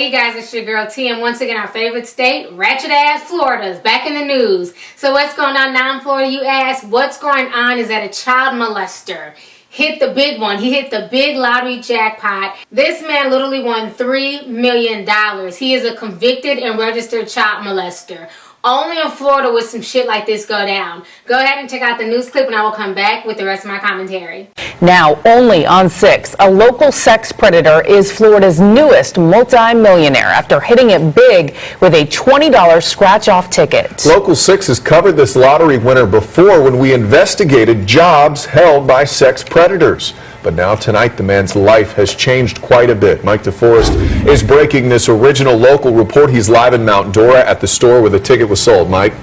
Hey guys, it's your girl T, and once again our favorite state, Ratchet ass Florida, is back in the news. So what's going on now in Florida, you ask? What's going on is that a child molester hit the big one. He hit the big lottery jackpot. This man literally won $3 million. He is a convicted and registered child molester. Only in Florida would some shit like this go down. Go ahead and check out the news clip and I will come back with the rest of my commentary. Now, only on 6, a local sex predator is Florida's newest multi-millionaire after hitting it big with a $20 scratch-off ticket. Local 6 has covered this lottery winner before when we investigated jobs held by sex predators. But now tonight, the man's life has changed quite a bit. Mike DeForest is breaking this original local report. He's live in Mount Dora at the store where the ticket was sold. Mike?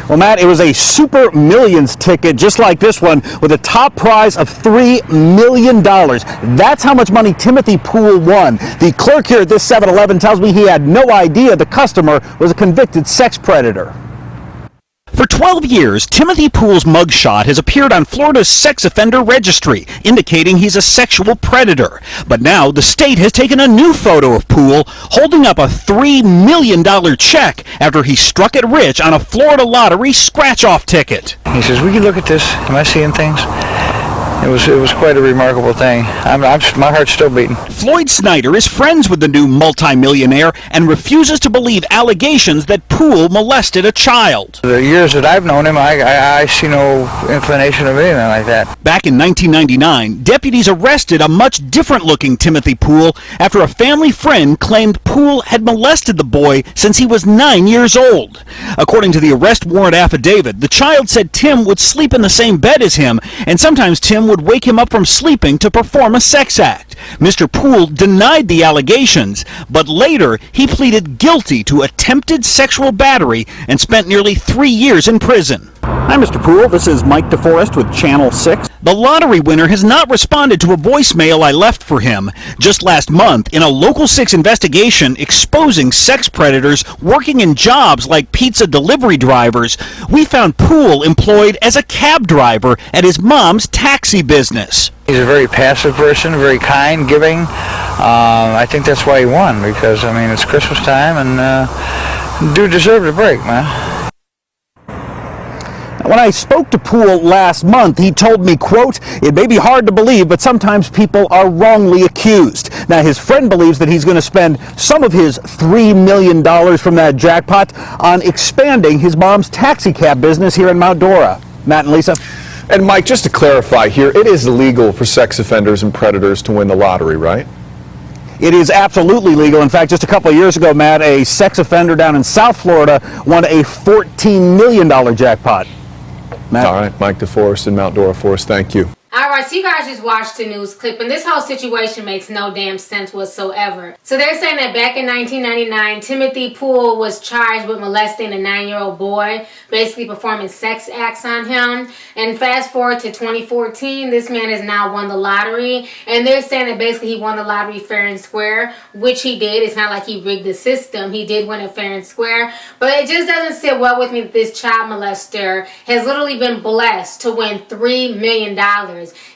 Well, Matt, it was a Super Millions ticket just like this one with a top prize of $3 million. That's how much money Timothy Poole won. The clerk here at this 7-Eleven tells me he had no idea the customer was a convicted sex predator. For 12 years, Timothy Poole's mugshot has appeared on Florida's sex offender registry, indicating he's a sexual predator. But now the state has taken a new photo of Poole holding up a $3 million check after he struck it rich on a Florida lottery scratch-off ticket. He says, "We can look at this. Am I seeing things?" It was quite a remarkable thing. My heart's still beating. Floyd Snyder is friends with the new multi-millionaire and refuses to believe allegations that Poole molested a child. The years that I've known him, I see no inclination of anything like that. Back in 1999, deputies arrested a much different-looking Timothy Poole after a family friend claimed Poole had molested the boy since he was 9 years old. According to the arrest warrant affidavit, the child said Tim would sleep in the same bed as him, and sometimes Tim would wake him up from sleeping to perform a sex act. Mr. Poole denied the allegations, but later he pleaded guilty to attempted sexual battery and spent nearly 3 years in prison. Hi, Mr. Poole. This is Mike DeForest with Channel 6. The lottery winner has not responded to a voicemail I left for him. Just last month, in a Local 6 investigation exposing sex predators working in jobs like pizza delivery drivers, we found Poole employed as a cab driver at his mom's taxi business. He's a very passive person, very kind, giving. I think that's why he won, because, I mean, it's Christmas time, and dude deserved a break, man. When I spoke to Poole last month, he told me, quote, "It may be hard to believe, but sometimes people are wrongly accused." Now, his friend believes that he's going to spend some of his $3 million from that jackpot on expanding his mom's taxi cab business here in Mount Dora. Matt and Lisa? And Mike, just to clarify here, it is illegal for sex offenders and predators to win the lottery, right? It is absolutely legal. In fact, just a couple of years ago, Matt, a sex offender down in South Florida won a $14 million jackpot. Matt? All right, Mike DeForest in Mount Dora for us. Thank you. Alright, so you guys just watched the news clip, and this whole situation makes no damn sense whatsoever. So they're saying that back in 1999, Timothy Poole was charged with molesting a 9-year-old boy, basically performing sex acts on him. And fast forward to 2014, this man has now won the lottery, and they're saying that basically he won the lottery fair and square, which he did. It's not like he rigged the system. He did win it fair and square, but it just doesn't sit well with me that this child molester has literally been blessed to win $3 million.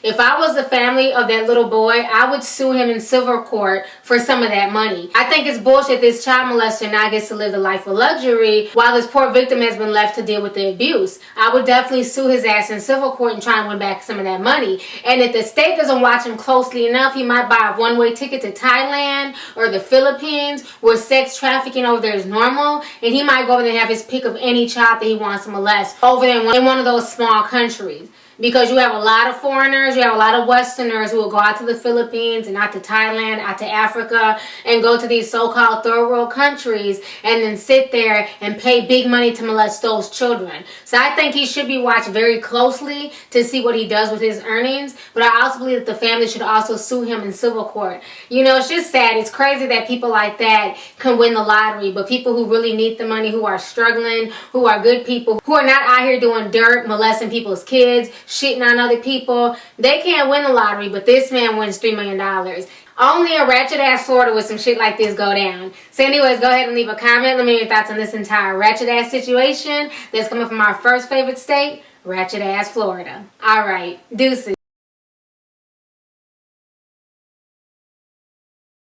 If I was the family of that little boy, I would sue him in civil court for some of that money. I think it's bullshit this child molester now gets to live the life of luxury while this poor victim has been left to deal with the abuse. I would definitely sue his ass in civil court and try and win back some of that money. And if the state doesn't watch him closely enough, he might buy a one-way ticket to Thailand or the Philippines where sex trafficking over there is normal, and he might go over there and have his pick of any child that he wants to molest over there in one of those small countries. Because you have a lot of foreigners, you have a lot of Westerners who will go out to the Philippines and out to Thailand, out to Africa, and go to these so-called third world countries and then sit there and pay big money to molest those children. So I think he should be watched very closely to see what he does with his earnings. But I also believe that the family should also sue him in civil court. You know, it's just sad. It's crazy that people like that can win the lottery, but people who really need the money, who are struggling, who are good people, who are not out here doing dirt, molesting people's kids, shitting on other people, they can't win the lottery, but this man wins $3 million. Only a ratchet ass Florida with some shit like this go down. So anyways, go ahead and leave a comment. Let me know your thoughts on this entire ratchet ass situation that's coming from our first favorite state, ratchet ass Florida. Alright, deuces.